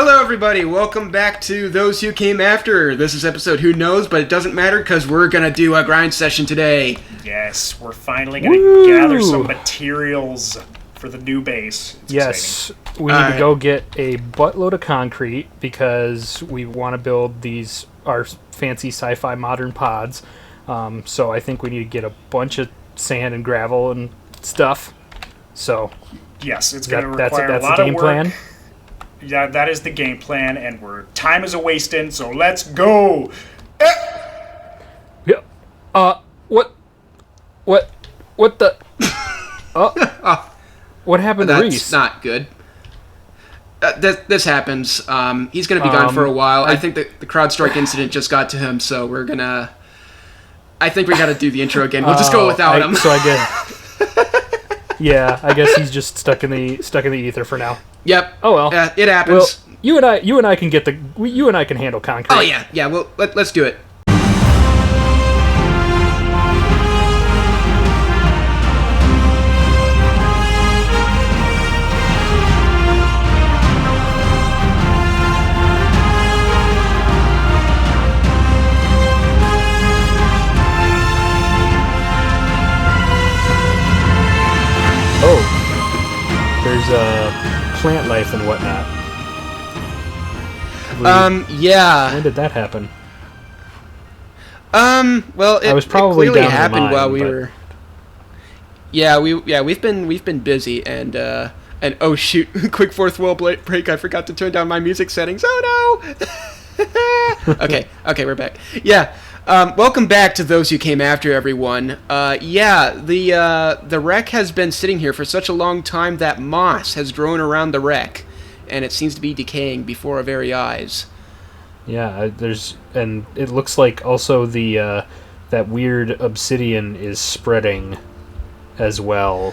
Hello, everybody. Welcome back to Those Who Came After. This is episode Who Knows, but it doesn't matter because we're going to do a grind session today. Yes, we're finally going to gather some materials for the new base. It's yes, exciting. We need to go get a buttload of concrete because we want to build our fancy sci-fi modern pods. So I think we need to get a bunch of sand and gravel and stuff. So yes, it's going to require that's a lot the game of work. plan. Yeah, that is the game plan, and time is a wasting, so let's go. Yeah. What the? What happened to Reese? That's not good. This happens. He's going to be gone for a while. I think that the CrowdStrike incident just got to him, so we're going to... I think we got to do the intro again. We'll just go without him. So I guess... Yeah, I guess he's just stuck in the ether for now. Yep. Oh well. It happens. Well, you and I can handle concrete. Oh yeah. Well, let's do it. There's plant life and whatnot. Yeah. When did that happen? Well, it clearly down happened mine, while we were. Yeah, we've been busy and oh shoot, quick fourth wall break. I forgot to turn down my music settings. Oh no. Okay, we're back. Yeah. Welcome back to Those Who Came After, everyone. The wreck has been sitting here for such a long time that moss has grown around the wreck, and it seems to be decaying before our very eyes. Yeah, and it looks like also the that weird obsidian is spreading as well.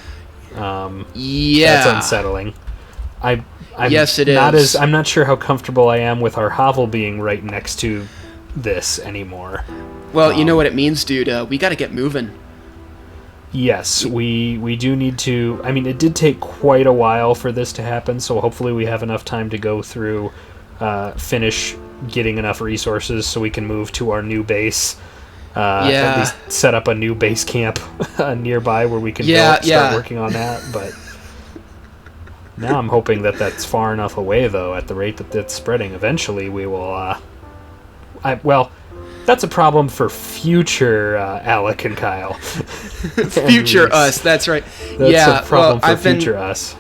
Yeah, that's unsettling. Yes, it is. I'm not sure how comfortable I am with our hovel being right next to this anymore. Well, you know what it means, dude. We got to get moving. Yes, we do need to. I mean, it did take quite a while for this to happen, so hopefully we have enough time to go through, finish getting enough resources so we can move to our new base. At least set up a new base camp nearby where we can start working on that. But now I'm hoping that that's far enough away, though, at the rate that it's spreading. Eventually we will... well, that's a problem for future Alec and Kyle. Future us, that's right. That's a problem for future us.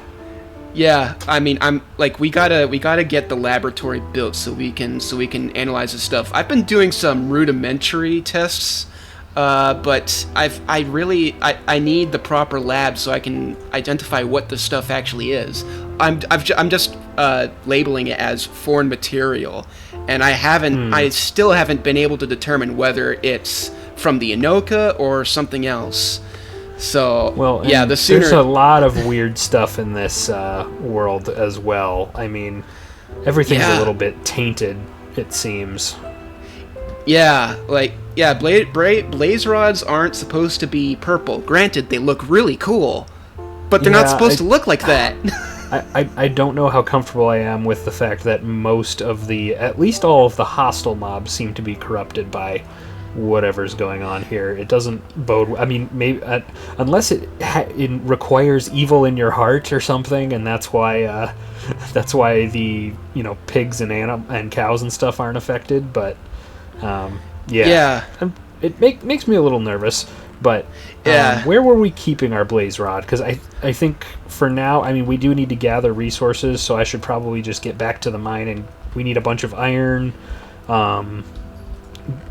Yeah, I mean, we gotta get the laboratory built so we can analyze this stuff. I've been doing some rudimentary tests, but I need the proper lab so I can identify what the stuff actually is. I'm just labeling it as foreign material, and I still haven't been able to determine whether it's from the Inoka or something else. So, there's a lot of weird stuff in this world as well. I mean, everything's a little bit tainted, it seems. Yeah, blaze rods aren't supposed to be purple. Granted, they look really cool, but they're not supposed to look like that. I don't know how comfortable I am with the fact that at least all of the hostile mobs seem to be corrupted by whatever's going on here. It doesn't bode... I mean, maybe unless it requires evil in your heart or something, and that's why the pigs and cows and stuff aren't affected. But it makes me a little nervous. But where were we keeping our blaze rod? Because I think for now, I mean, we do need to gather resources, so I should probably just get back to the mine, and we need a bunch of iron.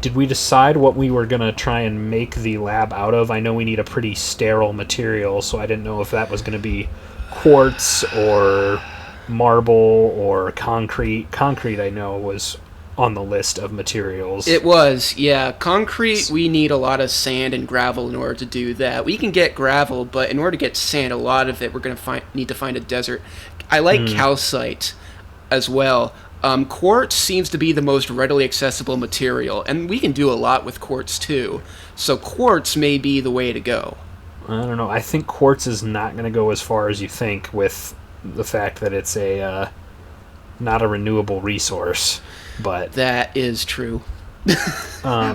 Did we decide what we were going to try and make the lab out of? I know we need a pretty sterile material, so I didn't know if that was going to be quartz or marble or concrete. Concrete, I know, was on the list of materials. It was, yeah. Concrete, we need a lot of sand and gravel in order to do that. We can get gravel, but in order to get sand, a lot of it, we're going to need to find a desert. I like calcite as well. Quartz seems to be the most readily accessible material, and we can do a lot with quartz too. So quartz may be the way to go. I don't know. I think quartz is not going to go as far as you think with the fact that it's not a renewable resource. But That is true.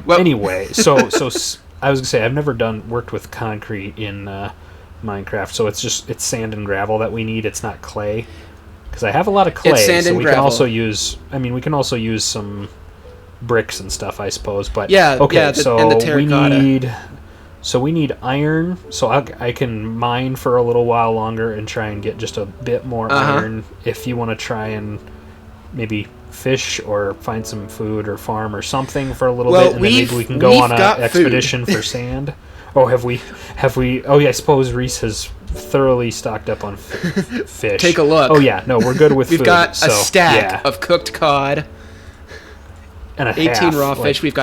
anyway, so I was gonna say I've never worked with concrete in Minecraft, so it's sand and gravel that we need. It's not clay, because I have a lot of clay. It's sand so and we gravel. can also use. I mean, we can also use some bricks and stuff, I suppose. But Yeah, okay, yeah, so and the we terracotta. need iron. So I can mine for a little while longer and try and get just a bit more iron. If you want to try and maybe fish or find some food or farm or something for a little bit, and then maybe we can go on got an expedition for sand. Oh, have we? Oh, yeah. I suppose Reese has thoroughly stocked up on fish. Take a look. Oh yeah, no, we're good with We've food. got so, a stack yeah, of cooked cod, and a 18 half, raw fish. We've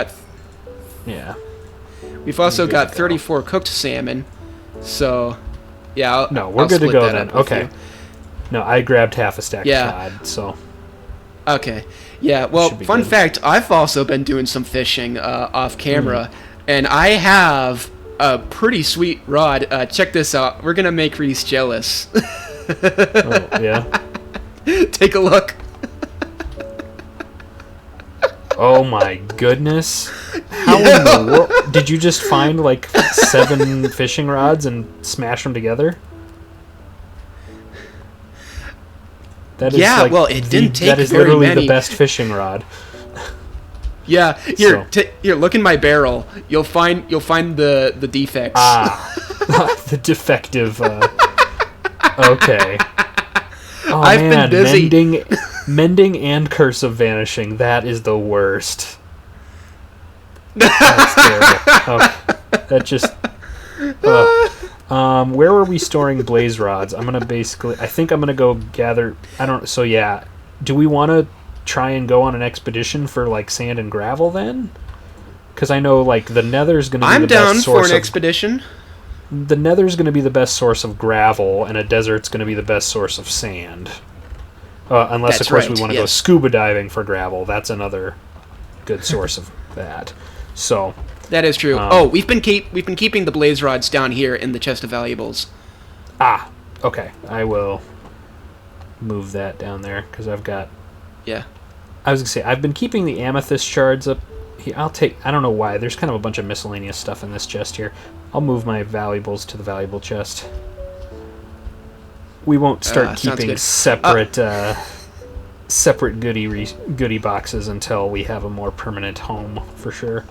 also good got to go. 34 cooked salmon. So, yeah. No, we're I'll good to split go that then. up with Okay. you. No, I grabbed half a stack Yeah. of cod, so Okay. Yeah, well, Should be fun good. fact, I've also been doing some fishing off camera, Hmm. and I have a pretty sweet rod. Check this out. We're going to make Reese jealous. oh, yeah. Take a look. Oh my goodness! How in the world did you just find like 7 fishing rods and smash them together? That is Yeah, like well, it didn't take that is very literally many. the best fishing rod. Yeah, here, So- here, look in my barrel. You'll find the defects. The defective. Okay. Oh I've been man, busy. mending and curse of vanishing. That is the worst. That's terrible. Okay. That just. Where were we storing blaze rods? I think I'm gonna go gather. I don't. So yeah, do we want to try and go on an expedition for like sand and gravel then? Because I know like the Nether's gonna be I'm the down best for source an of expedition. the Nether's going to be the best source of gravel, and a desert's going to be the best source of sand. Unless, That's of course, right, we want to go yes. scuba diving for gravel. That's another good source of that. So, That is true. We've been keeping the blaze rods down here in the chest of valuables. okay. I will move that down there, because I've got... Yeah. I was going to say, I've been keeping the amethyst shards up here. I don't know why. There's kind of a bunch of miscellaneous stuff in this chest here. I'll move my valuables to the valuable chest. We won't start sounds keeping good. separate goodie boxes until we have a more permanent home, for sure.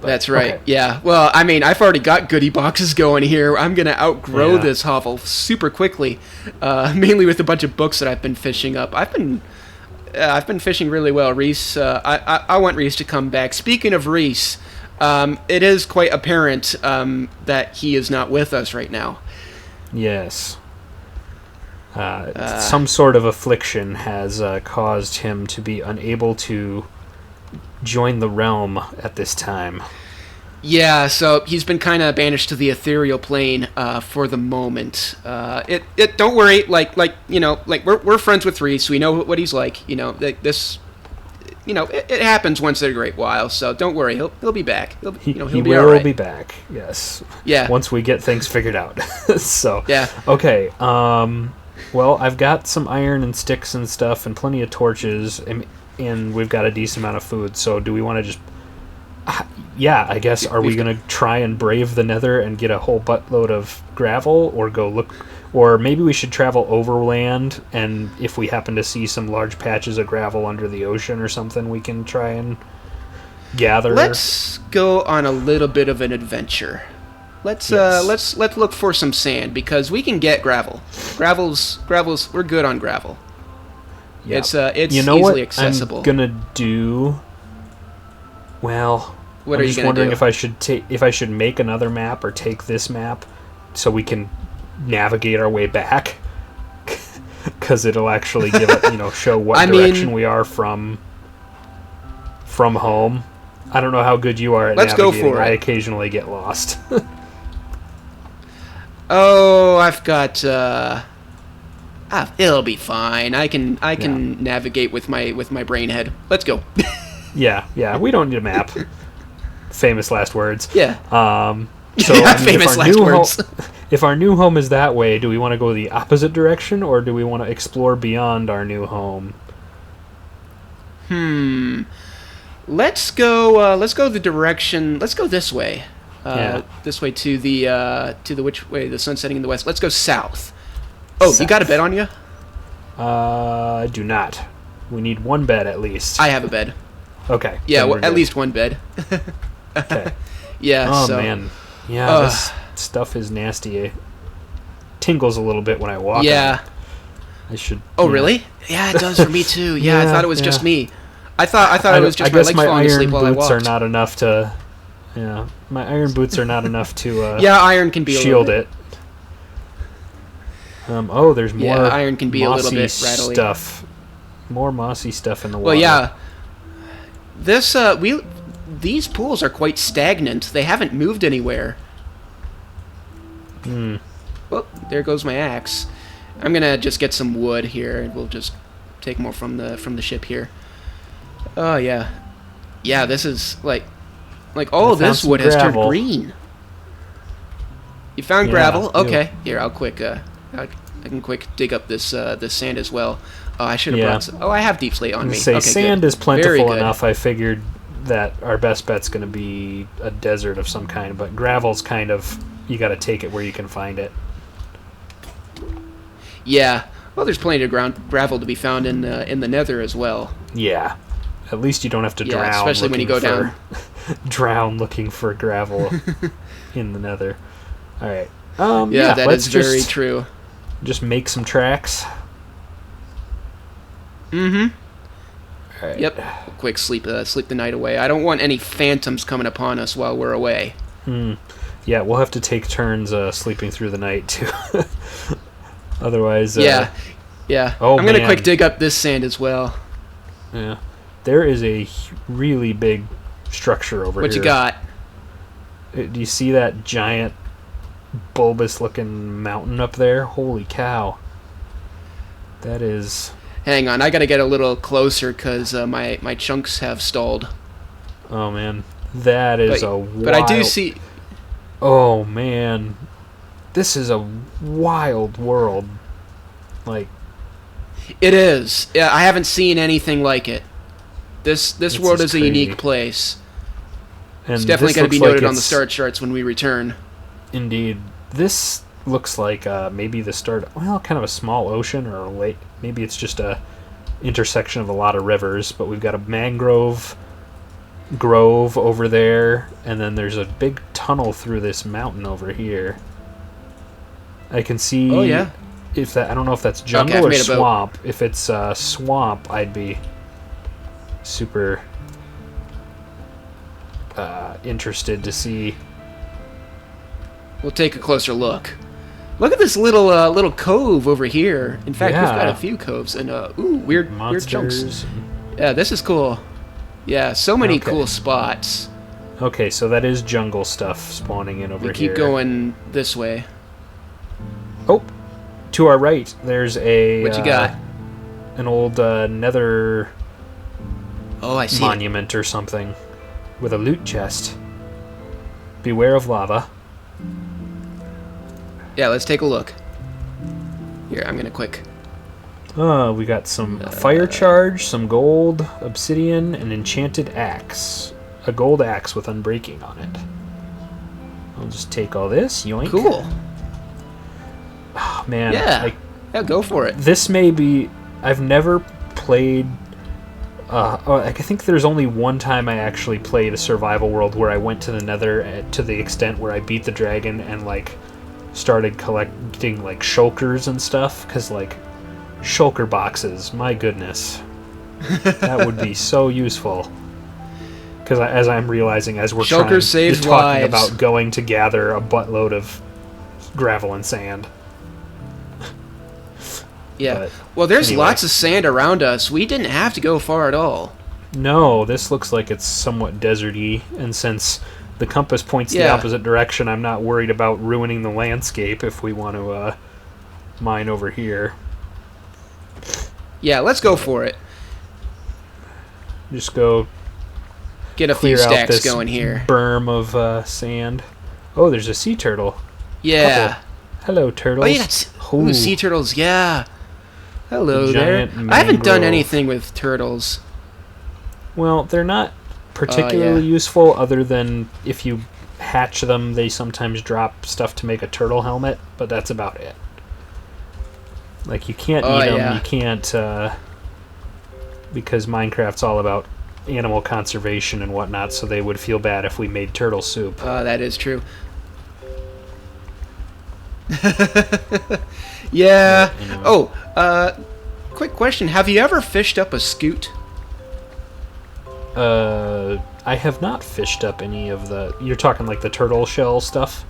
But, That's right. okay. Yeah. Well, I mean, I've already got goodie boxes going here. I'm gonna outgrow Yeah. this hovel super quickly, mainly with a bunch of books that I've been fishing up. I've been fishing really well, Reese. I want Reese to come back. Speaking of Reese, it is quite apparent that he is not with us right now. Yes. Some sort of affliction has caused him to be unable to join the realm at this time. Yeah, so he's been kind of banished to the ethereal plane for the moment. Don't worry, like we're friends with Reese. We know what he's like. It happens once in a great while. So don't worry, he'll be back. He'll He be will all right. be back. Yes. Yeah. Once we get things figured out. So. Yeah. Okay. Well, I've got some iron and sticks and stuff, and plenty of torches, and we've got a decent amount of food. So, do we want to just? Yeah, I guess. Are we going to try and brave the Nether and get a whole buttload of gravel, or go look? Or maybe we should travel overland, and if we happen to see some large patches of gravel under the ocean or something, we can try and gather. Let's go on a little bit of an adventure. Let's look for some sand, because we can get gravel. Gravel's we're good on gravel. Yeah. It's you know easily what accessible. I'm gonna do. Well, What I'm are you just gonna wondering do? if I should make another map or take this map so we can navigate our way back, because it'll actually give it, show what direction we are from home. I don't know how good you are at Let's go navigating. for I it. occasionally get lost. Oh, I've got. It'll be fine. I can navigate with my brain head. Let's go. Yeah, we don't need a map. Famous last words. Yeah. So Yeah, I mean, famous last words. if our new home is that way, do we want to go the opposite direction, or do we want to explore beyond our new home? Let's go the direction. Let's go this way. Yeah. This way to the which way? The sun setting in the west. Let's go south. Oh, you got a bed on you? I do not. We need one bed at least. I have a bed. Okay. Yeah, then well, we're at good. least one bed. Okay. Yeah. Oh so, man. Yeah, this stuff is nasty. It tingles a little bit when I walk. Yeah. on it. I should. Oh, yeah. really? Yeah, it does for me too. Yeah, I Yeah, thought it was just yeah. me. I thought it was just I my guess legs my falling iron asleep while I boots walked. are not enough to. Yeah, my iron boots are not enough to. Yeah, iron can be shield a little it. Oh, there's more. Yeah, iron can be a little mossy bit rattly. stuff. More mossy stuff in the water. Well, yeah. This these pools are quite stagnant. They haven't moved anywhere. Well, there goes my axe. I'm gonna just get some wood here, and we'll just take more from the ship here. Oh yeah, yeah. This is like all I of this found some wood has turned gravel. green. You found Yeah, gravel? yeah. Okay. Here, I'll quick. I can quick dig up this this sand as well. Oh, I should have Yeah. brought some. Oh, I have deep slate on me. Say Okay, sand good. is Very plentiful good. enough. I figured that our best bet's going to be a desert of some kind, but gravel's kind of you got to take it where you can find it. Yeah. Well, there's plenty of gravel to be found in the Nether as well. Yeah, at least you don't have to Yeah, drown. especially when you looking go for- drown looking for gravel in the Nether. All right. Yeah, that let's is very just, true. Just make some tracks. Mm-hmm. All right. Yep. Quick sleep the night away. I don't want any phantoms coming upon us while we're away. Yeah, we'll have to take turns sleeping through the night too. Otherwise, Yeah. Oh, I'm gonna man. quick dig up this sand as well. yeah. There is a really big structure over What here. you got? Do you see that giant bulbous-looking mountain up there? Holy cow! That is. Hang on, I gotta get a little closer because my chunks have stalled. Oh man, that is a wild. But I do see. Oh man, this is a wild world. Like, It is. Yeah, I haven't seen anything like it. This world is a crazy. unique place. and It's definitely this going to be looks like noted on the it's- star charts when we return. Indeed, this looks like maybe the start. Well, kind of a small ocean or a lake. Maybe it's just a intersection of a lot of rivers. But we've got a mangrove grove over there, and then there's a big tunnel through this mountain over here. I can see. Oh, yeah. If that, I don't know if that's jungle I've or made a boat. swamp. If it's swamp, I'd be super interested to see. We'll take a closer look. Look at this little cove over here. In fact, we've got Yeah. a few coves and weird chunks. Monsters. Yeah, this is cool. Yeah, so many Okay. cool spots. Okay, so that is jungle stuff spawning in over We here. keep going this way. Oh, to our right, there's a. What you got? An old nether Oh, I see. it. monument or something with a loot chest. Beware of lava. Yeah, let's take a look. Here, I'm gonna quick. We got some fire charge, some gold, obsidian, an enchanted axe. A gold axe with unbreaking on it. I'll just take all this. Yoink. Cool. Oh, man. Yeah. Like, Yeah, go for it. this may be. I've never played. I think there's only one time I actually played a survival world where I went to the Nether to the extent where I beat the dragon and like started collecting like shulkers and stuff. Because like shulker boxes, my goodness, that would be so useful. Because as I'm realizing, as we're Shulker saves talking lives. about going to gather a buttload of gravel and sand. Yeah. But Well, there's anyway. lots of sand around us. We didn't have to go far at all. No, this looks like it's somewhat deserty, and since the compass points the Yeah. opposite direction, I'm not worried about ruining the landscape if we want to mine over here. Yeah, let's go for it. Just go Get a few clear out stacks this going here. berm of sand. Oh, there's a sea turtle. Yeah. Hello, turtles. Oh yeah, that's Ooh. sea turtles. Yeah. Hello The there. giant I haven't done mangrove. anything with turtles. Well, they're not particularly useful other than if you hatch them, they sometimes drop stuff to make a turtle helmet, but that's about it. Like, you can't eat them, Yeah. you can't, because Minecraft's all about animal conservation and whatnot, so they would feel bad if we made turtle soup. That is true. Yeah. Anyway. Oh, quick question. Have you ever fished up a scoot? I have not fished up any of the... You're talking like the turtle shell stuff?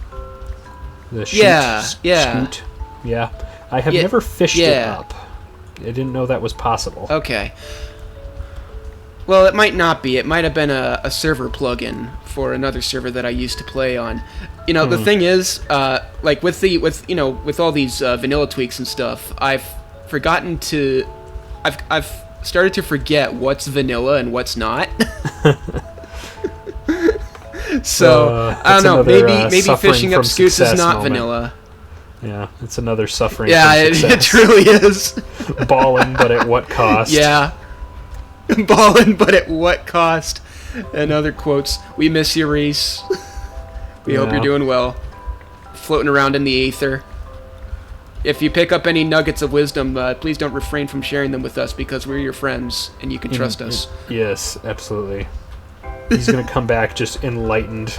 The shoot, Yeah, yeah. Scoot? Yeah. I have Yeah, never fished it yeah. up. I didn't know that was possible. Okay. Well, it might not be. It might have been a server plugin for another server that I used to play on. You know, the thing is, like with all these vanilla tweaks and stuff, I've forgotten to... I've started to forget what's vanilla and what's not. So I don't know. another, Maybe suffering fishing up from scoots is success not moment. vanilla. Yeah, it's another suffering Yeah, from it success. truly is. Balling, but at what cost? Yeah. Ballin', but at what cost? And other quotes. We miss you, Reese. We hope Yeah. you're doing well. Floating around in the aether. If you pick up any nuggets of wisdom, please don't refrain from sharing them with us because we're your friends and you can trust us. Yes, absolutely. He's gonna come back just enlightened.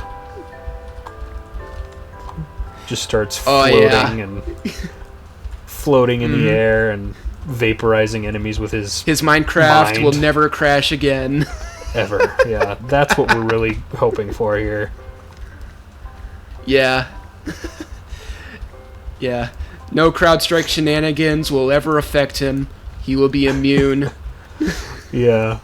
Just starts floating and floating in the air and vaporizing enemies with his Minecraft mind. will never crash again. Ever. Yeah, that's what we're really hoping for here. Yeah. Yeah. No CrowdStrike shenanigans will ever affect him. He will be immune. Yeah.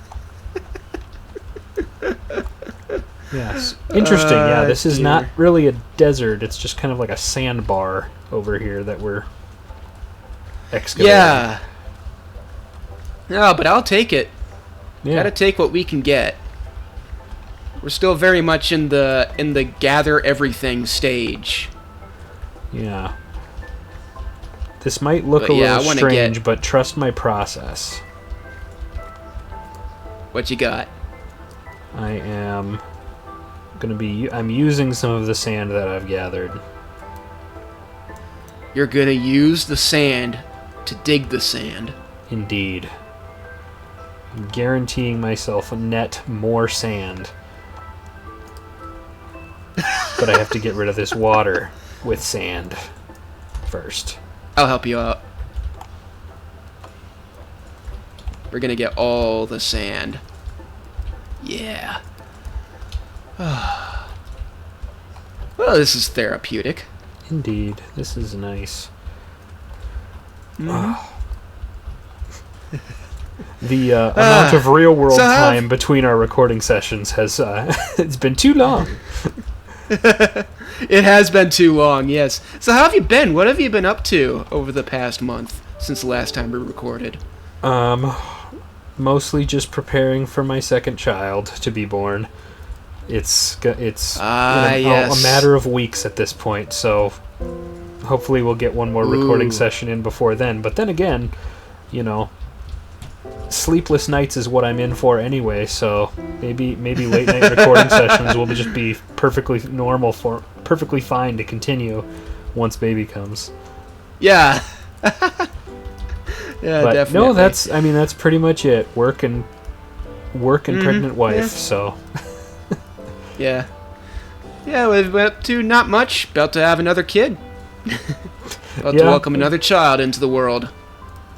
Yes. Interesting. Yeah, this is not dear. really a desert. It's just kind of like a sandbar over here that we're excavating. Yeah. No, but I'll take it. Yeah. Gotta take what we can get. We're still very much in the gather everything stage. Yeah. This might look But a yeah, I little wanna strange, get- but trust my process. What you got? I'm using some of the sand that I've gathered. You're gonna use the sand to dig the sand. Indeed. I'm guaranteeing myself a net more sand. But I have to get rid of this water with sand first. I'll help you out. We're gonna get all the sand. Yeah. Well, this is therapeutic. Indeed, this is nice. The amount of real world so how- time between our recording sessions has it's been too long. It has been too long, yes. So how have you been? What have you been up to over the past month since the last time we recorded? Mostly just preparing for my second child to be born. It's yes. a matter of weeks at this point, so hopefully we'll get one more recording Ooh. session in before then. But then again, you know, sleepless nights is what I'm in for anyway, so maybe late night recording sessions will just be perfectly fine to continue once baby comes. Yeah. Yeah, But definitely. no, that's pretty much it. Work and pregnant wife, yeah. so Yeah. Yeah, we've been up to not much. About to have another kid. About to Yeah. welcome another child into the world.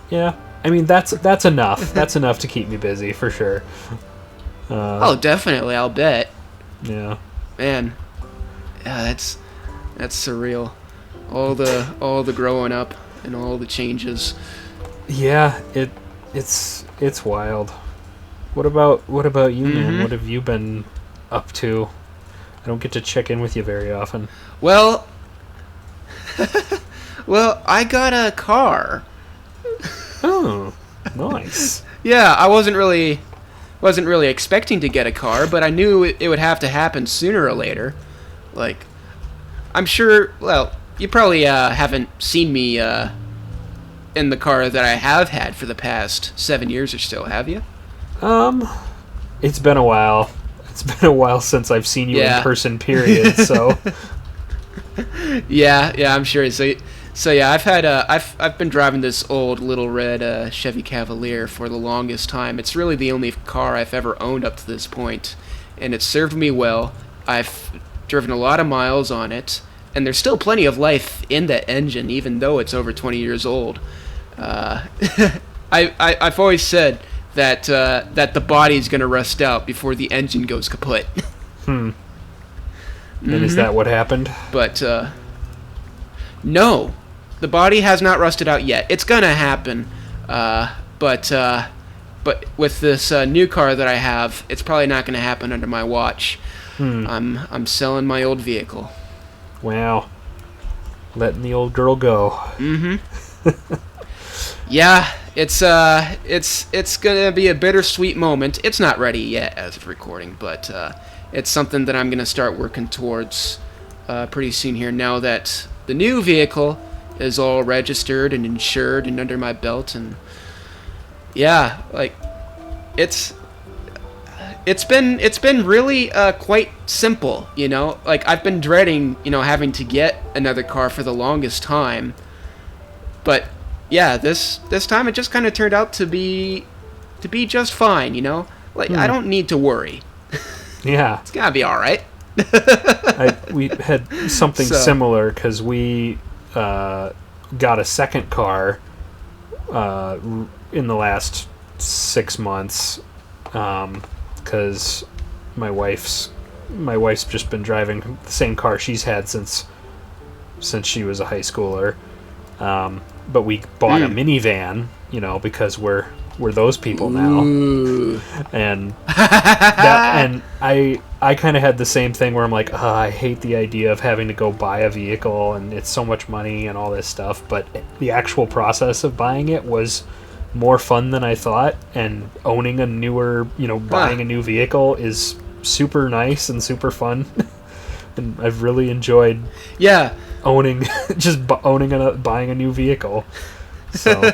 yeah. I mean that's enough. That's enough to keep me busy for sure. Oh, definitely, I'll bet. Yeah. Man. Yeah, that's surreal. All the growing up and all the changes. Yeah, it's wild. What about you, man? What have you been up to? I don't get to check in with you very often. Well, I got a car. Oh, nice. Yeah, I wasn't really expecting to get a car, but I knew it would have to happen sooner or later. Like, I'm sure. Well, you probably haven't seen me in the car that I have had for the past 7 years or so, have you? It's been a while. It's been a while since I've seen you Yeah. in person, period, so... Yeah, I'm sure. So yeah, I've been driving this old little red Chevy Cavalier for the longest time. It's really the only car I've ever owned up to this point, and it's served me well. I've driven a lot of miles on it, and there's still plenty of life in that engine, even though it's over 20 years old. I've always said that the body's gonna rust out before the engine goes kaput. And is that what happened? But no, the body has not rusted out yet. It's gonna happen, but with this new car that I have, it's probably not gonna happen under my watch. I'm selling my old vehicle. Wow. Letting the old girl go. Yeah, it's gonna be a bittersweet moment. It's not ready yet as of recording, but it's something that I'm gonna start working towards pretty soon here. Now that the new vehicle is all registered and insured and under my belt, and yeah, like it's been really quite simple, you know. Like I've been dreading, having to get another car for the longest time, but yeah, this time it just kind of turned out to be just fine, you know. Like I don't need to worry. Yeah. It's gonna be all right. We had something similar because we got a second car in the last 6 months because my wife's just been driving the same car she's had since she was a high schooler. But we bought a minivan, because we're those people now. Ooh. And and I kind of had the same thing where I'm like, I hate the idea of having to go buy a vehicle and it's so much money and all this stuff. But the actual process of buying it was more fun than I thought. And owning a newer, buying a new vehicle is super nice and super fun. And I've really enjoyed owning buying a new vehicle. So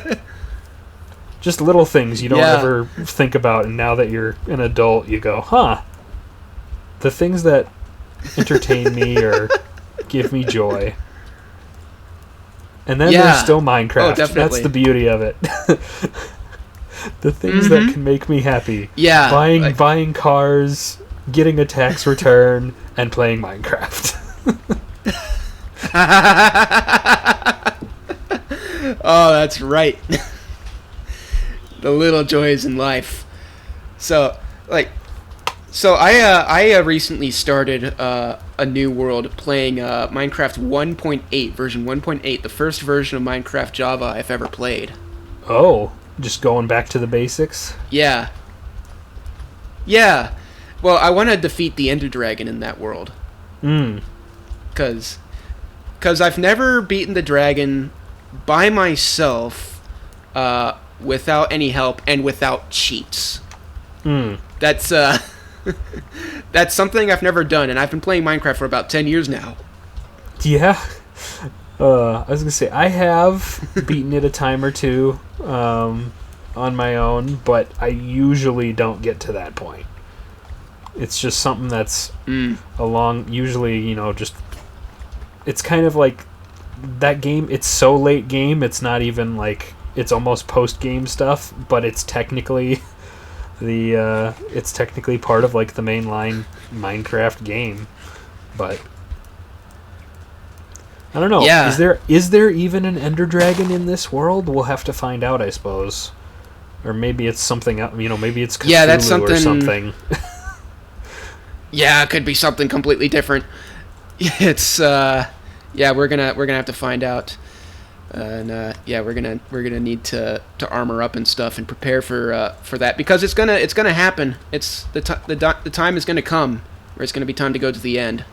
just little things you don't ever think about, and now that you're an adult you go, the things that entertain me or give me joy. And then there's still Minecraft. Oh, definitely. That's the beauty of it. The things that can make me happy. Yeah. Buying cars, getting a tax return, and playing Minecraft. Oh, that's right. The little joys in life. So I recently started a new world playing Minecraft 1.8, version 1.8, the first version of Minecraft Java I've ever played. Oh, just going back to the basics? Yeah. Well, I want to defeat the Ender Dragon in that world. Because I've never beaten the dragon by myself without any help and without cheats. That's that's something I've never done, and I've been playing Minecraft for about 10 years now. Yeah. I was gonna say I have beaten it a time or two on my own, but I usually don't get to that point. It's just something that's usually, just, it's kind of like that game, it's so late game, it's not even like, it's almost post-game stuff, but it's technically part of like the mainline Minecraft game. But I don't know. Yeah. Is there even an Ender Dragon in this world? We'll have to find out, I suppose. Or maybe it's something else, maybe it's Cthulhu that's something, or something. Yeah, it could be something completely different. It's we're gonna have to find out. And we're gonna need to armor up and stuff and prepare for that, because it's gonna happen. It's the time is gonna come where it's gonna be time to go to the end.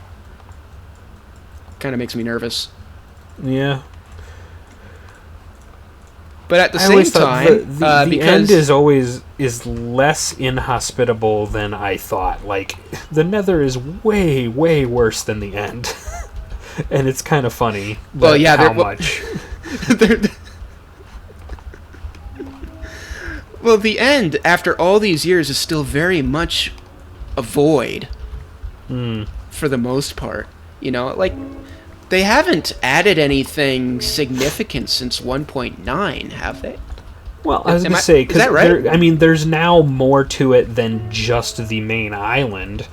Kind of makes me nervous. Yeah. But at the same time, the because end is less inhospitable than I thought. Like, the Nether is way, way worse than the end. and it's kind of funny. Well, yeah, how much. Well, the end, after all these years, is still very much a void. For the most part. You know, like, they haven't added anything significant since 1.9, have they? Well, I was going to say, is that right? I mean, there's now more to it than just the main island.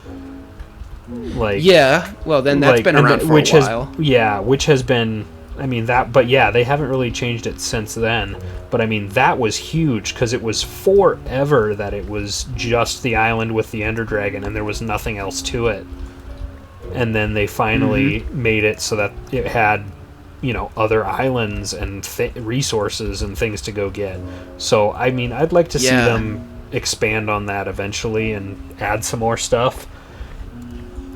Like, yeah, well, then that's been around for a while. Which has been, I mean, that, but yeah, they haven't really changed it since then. But I mean, that was huge, because it was forever that it was just the island with the Ender Dragon, and there was nothing else to it. And then they finally made it so that it had, you know, other islands and resources and things to go get. So, I mean, I'd like to see them expand on that eventually and add some more stuff.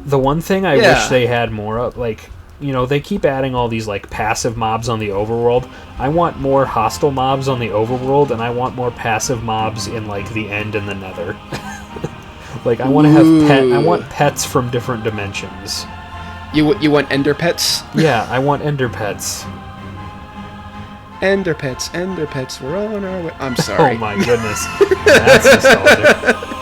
The one thing I wish they had more of, like, you know, they keep adding all these, like, passive mobs on the overworld. I want more hostile mobs on the overworld, and I want more passive mobs in, like, the end and the nether. Like, I want to have I want pets from different dimensions. You want ender pets? Yeah, I want ender pets. Ender pets, we're on our way. I'm sorry. Oh my goodness. That's nostalgic.